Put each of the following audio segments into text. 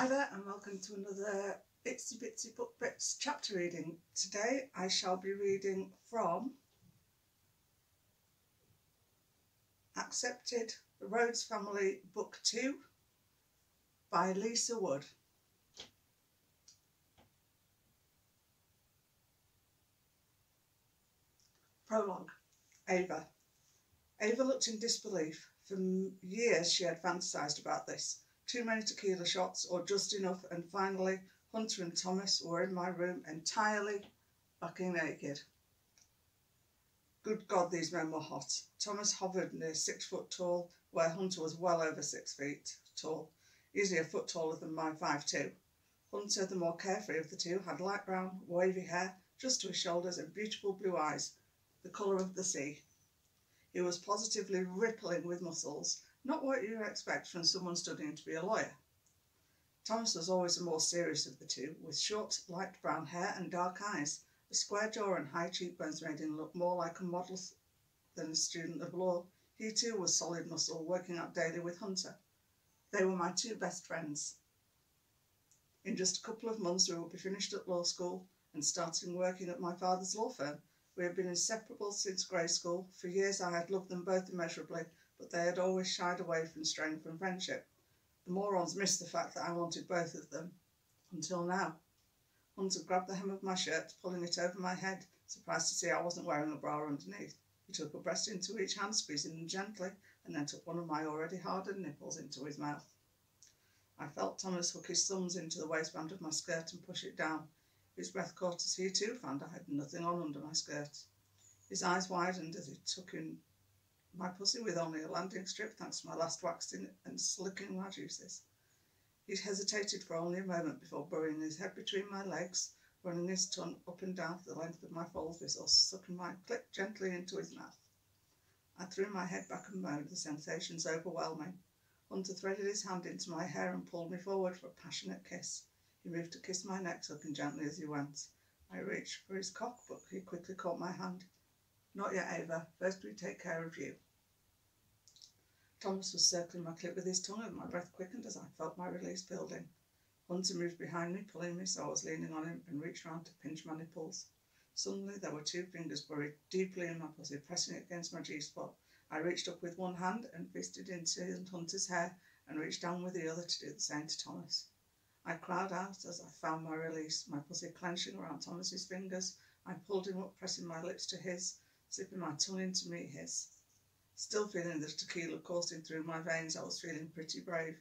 Hi there and welcome to another Itsy Bitsy Book Bits chapter reading. Today I shall be reading from Accepted, the Rhodes Family, Book 2 by Lisa Wood. Prologue. Ava. Ava looked in disbelief. For years she had fantasised about this. Too many tequila shots, or just enough, and finally Hunter and Thomas were in my room entirely fucking naked. Good God, these men were hot. Thomas hovered near 6 foot tall, where Hunter was well over 6 feet tall, easily a foot taller than my 5'2". Hunter, the more carefree of the two, had light brown, wavy hair just to his shoulders and beautiful blue eyes, the colour of the sea. He was positively rippling with muscles, not what you expect from someone studying to be a lawyer. Thomas was always the more serious of the two, with short, light brown hair and dark eyes. A square jaw and high cheekbones made him look more like a model than a student of law. He too was solid muscle, working out daily with Hunter. They were my two best friends. In just a couple of months we would be finished at law school and starting working at my father's law firm. We had been inseparable since grade school. For years I had loved them both immeasurably, but they had always shied away from straying from friendship. The morons missed the fact that I wanted both of them. Until now. Hunter grabbed the hem of my shirt, pulling it over my head, surprised to see I wasn't wearing a bra underneath. He took a breast into each hand, squeezing them gently, and then took one of my already hardened nipples into his mouth. I felt Thomas hook his thumbs into the waistband of my skirt and push it down. His breath caught as he too found I had nothing on under my skirt. His eyes widened as he took in my pussy with only a landing strip, thanks to my last waxing and slicking my juices. He hesitated for only a moment before burying his head between my legs, running his tongue up and down the length of my falls before sucking my clit gently into his mouth. I threw my head back and moaned, the sensations overwhelming. Hunter threaded his hand into my hair and pulled me forward for a passionate kiss. He moved to kiss my neck, sucking gently as he went. I reached for his cock, but he quickly caught my hand. Not yet, Ava. First we take care of you. Thomas was circling my clit with his tongue, and my breath quickened as I felt my release building. Hunter moved behind me, pulling me so I was leaning on him, and reached round to pinch my nipples. Suddenly there were 2 fingers buried deeply in my pussy, pressing it against my G-spot. I reached up with one hand and fisted into Hunter's hair, and reached down with the other to do the same to Thomas. I cried out as I found my release, my pussy clenching around Thomas's fingers. I pulled him up, pressing my lips to his, slipping my tongue in to meet his. Still feeling the tequila coursing through my veins, I was feeling pretty brave.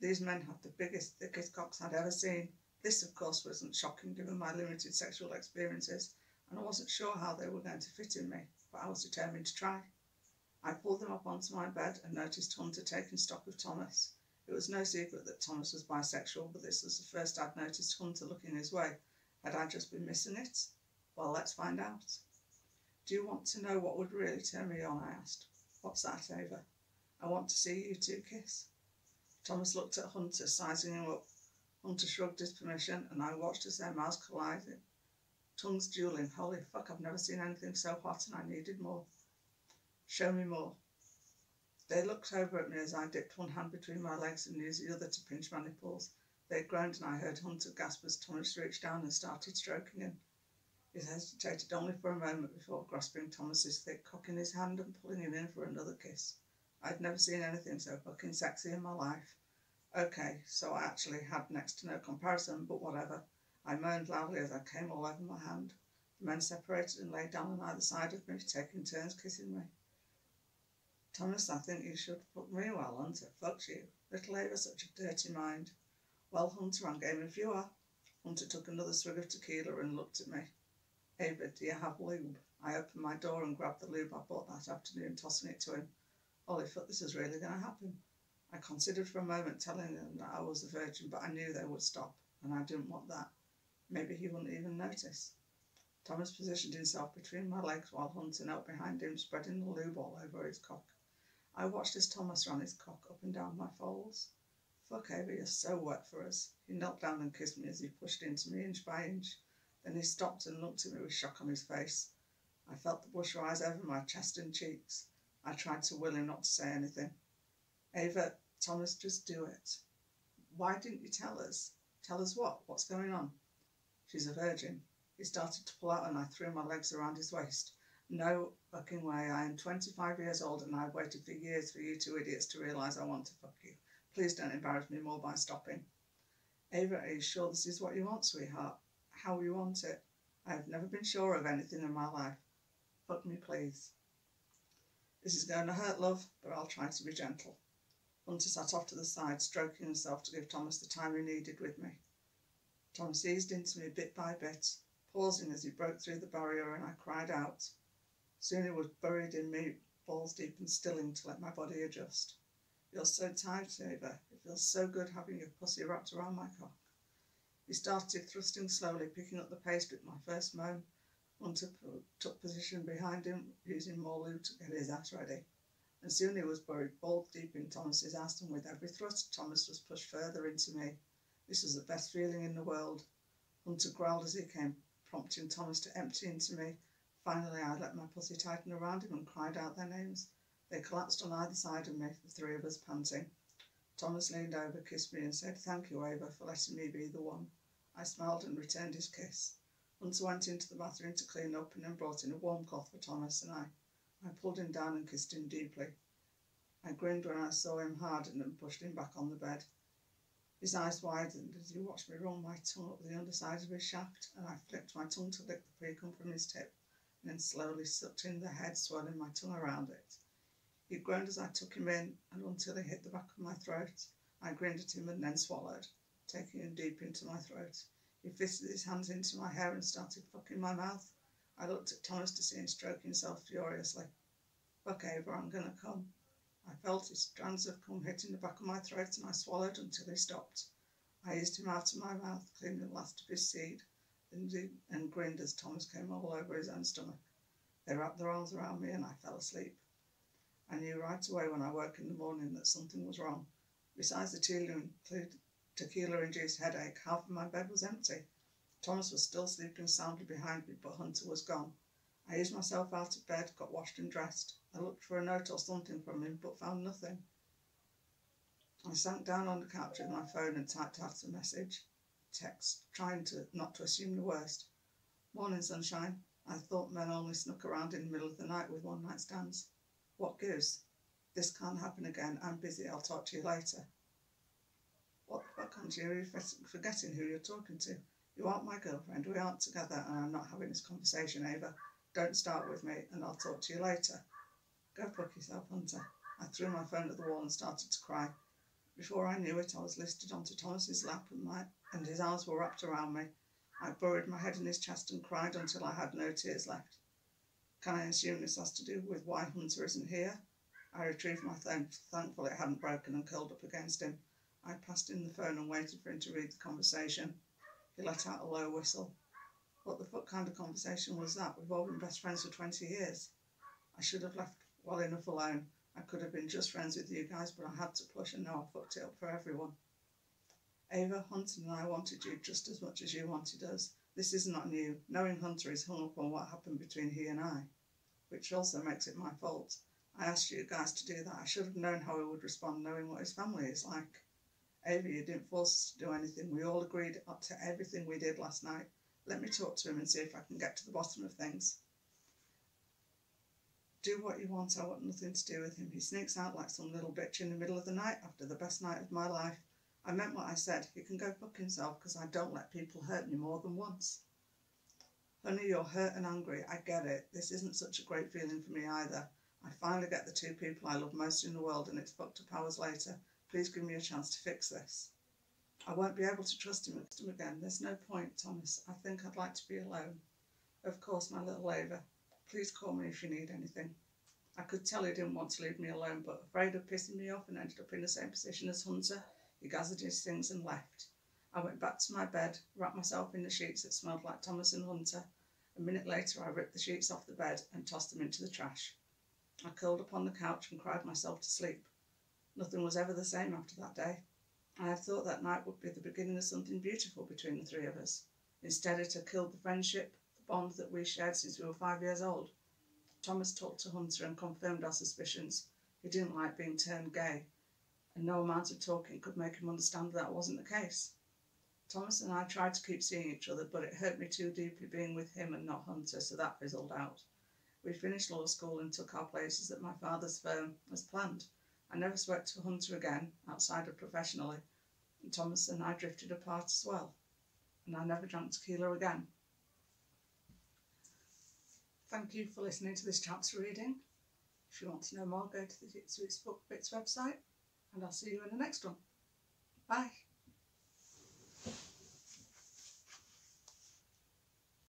These men had the biggest, thickest cocks I'd ever seen. This, of course, wasn't shocking given my limited sexual experiences, and I wasn't sure how they were going to fit in me, but I was determined to try. I pulled them up onto my bed and noticed Hunter taking stock of Thomas. It was no secret that Thomas was bisexual, but this was the first I'd noticed Hunter looking his way. Had I just been missing it? Well, let's find out. Do you want to know what would really turn me on? I asked. What's that, Ava? I want to see you two kiss. Thomas looked at Hunter, sizing him up. Hunter shrugged his permission, and I watched as their mouths collided. Tongues dueling. Holy fuck, I've never seen anything so hot, and I needed more. Show me more. They looked over at me as I dipped one hand between my legs and used the other to pinch my nipples. They groaned, and I heard Hunter gasp as Thomas reached down and started stroking him. He hesitated only for a moment before grasping Thomas's thick cock in his hand and pulling him in for another kiss. I'd never seen anything so fucking sexy in my life. Okay, so I actually had next to no comparison, but whatever. I moaned loudly as I came all over my hand. The men separated and lay down on either side of me, taking turns kissing me. Thomas, I think you should fuck me well, Hunter. Fuck you. Little Ava, such a dirty mind. Well, Hunter, I'm game if you are. Hunter took another swig of tequila and looked at me. Ava, do you have lube? I opened my door and grabbed the lube I bought that afternoon, tossing it to him. Holy fuck, this is really going to happen. I considered for a moment telling them that I was a virgin, but I knew they would stop, and I didn't want that. Maybe he wouldn't even notice. Thomas positioned himself between my legs while Hunter knelt behind him, spreading the lube all over his cock. I watched as Thomas ran his cock up and down my folds. Fuck, Ava, you're so wet for us. He knelt down and kissed me as he pushed into me inch by inch. Then he stopped and looked at me with shock on his face. I felt the blush rise over my chest and cheeks. I tried to will him not to say anything. Ava, Thomas, just do it. Why didn't you tell us? Tell us what? What's going on? She's a virgin. He started to pull out and I threw my legs around his waist. No fucking way. I am 25 years old and I've waited for years for you two idiots to realise I want to fuck you. Please don't embarrass me more by stopping. Ava, are you sure this is what you want, sweetheart? How you want it? I have never been sure of anything in my life. Fuck me, please. This is going to hurt, love, but I'll try to be gentle. Hunter sat off to the side, stroking himself to give Thomas the time he needed with me. Thomas eased into me bit by bit, pausing as he broke through the barrier, and I cried out. Soon he was buried in me, balls deep and stilling to let my body adjust. You're so tight, Ava. It feels so good having your pussy wrapped around my cock. He started thrusting slowly, picking up the pace with my first moan. Hunter took position behind him, using more lube to get his ass ready. And soon he was buried balls deep in Thomas's ass, and with every thrust, Thomas was pushed further into me. This was the best feeling in the world. Hunter growled as he came, prompting Thomas to empty into me. Finally, I let my pussy tighten around him and cried out their names. They collapsed on either side of me, the three of us panting. Thomas leaned over, kissed me and said, "Thank you, Ava, for letting me be the one." I smiled and returned his kiss. Hunter went into the bathroom to clean up and then brought in a warm cloth for Thomas and I. I pulled him down and kissed him deeply. I grinned when I saw him harden and pushed him back on the bed. His eyes widened as he watched me roll my tongue up the underside of his shaft, and I flicked my tongue to lick the precum from his tip, and then slowly sucked in the head, swirling my tongue around it. He groaned as I took him in, and until he hit the back of my throat, I grinned at him and then swallowed, taking him deep into my throat. He fisted his hands into my hair and started fucking my mouth. I looked at Thomas to see him stroke himself furiously. "Fuck, Ava, I'm gonna come." I felt his strands of cum hitting the back of my throat, and I swallowed until he stopped. I eased him out of my mouth, cleaning the last of his seed, and grinned as Thomas came all over his own stomach. They wrapped their arms around me and I fell asleep. I knew right away when I woke in the morning that something was wrong. Besides the tequila-induced headache, half of my bed was empty. Thomas was still sleeping soundly behind me, but Hunter was gone. I eased myself out of bed, got washed and dressed. I looked for a note or something from him, but found nothing. I sank down on the couch with my phone and typed out a message. Text, trying not to assume the worst. "Morning, sunshine. I thought men only snuck around in the middle of the night with one-night stands. What gives? This can't happen again. I'm busy. I'll talk to you later." What the fuck, Hunter? You're forgetting who you're talking to. You aren't my girlfriend. We aren't together, and I'm not having this conversation, Ava. Don't start with me, and I'll talk to you later. Go fuck yourself, Hunter. I threw my phone at the wall and started to cry. Before I knew it, I was lifted onto Thomas's lap and his arms were wrapped around me. I buried my head in his chest and cried until I had no tears left. Can I assume this has to do with why Hunter isn't here? I retrieved my phone, thankful it hadn't broken, and curled up against him. I passed him the phone and waited for him to read the conversation. He let out a low whistle. What the fuck kind of conversation was that? We've all been best friends for 20 years. I should have left well enough alone. I could have been just friends with you guys, but I had to push, and now I fucked it up for everyone. Ava, Hunter and I wanted you just as much as you wanted us. This is not new. Knowing Hunter is hung up on what happened between he and I, which also makes it my fault. I asked you guys to do that. I should have known how he would respond, knowing what his family is like. Ava, you didn't force us to do anything. We all agreed up to everything we did last night. Let me talk to him and see if I can get to the bottom of things. Do what you want. I want nothing to do with him. He sneaks out like some little bitch in the middle of the night after the best night of my life. I meant what I said. He can go fuck himself, because I don't let people hurt me more than once. Honey, you're hurt and angry. I get it. This isn't such a great feeling for me either. I finally get the two people I love most in the world, and it's fucked up hours later. Please give me a chance to fix this. I won't be able to trust him again. There's no point, Thomas. I think I'd like to be alone. Of course, my little Ava. Please call me if you need anything. I could tell he didn't want to leave me alone, but afraid of pissing me off and ended up in the same position as Hunter, he gathered his things and left. I went back to my bed, wrapped myself in the sheets that smelled like Thomas and Hunter. A minute later, I ripped the sheets off the bed and tossed them into the trash. I curled up on the couch and cried myself to sleep. Nothing was ever the same after that day. I had thought that night would be the beginning of something beautiful between the three of us. Instead, it had killed the friendship, the bond that we shared since we were 5 years old. Thomas talked to Hunter and confirmed our suspicions. He didn't like being termed gay. and no amount of talking could make him understand that wasn't the case. Thomas and I tried to keep seeing each other, but it hurt me too deeply being with him and not Hunter, so that fizzled out. We finished law school and took our places at my father's firm as planned. I never spoke to Hunter again, outside of professionally, and Thomas and I drifted apart as well, and I never drank tequila again. Thank you for listening to this chapter reading. If you want to know more, go to the It's Book Bits website, and I'll see you in the next one. Bye.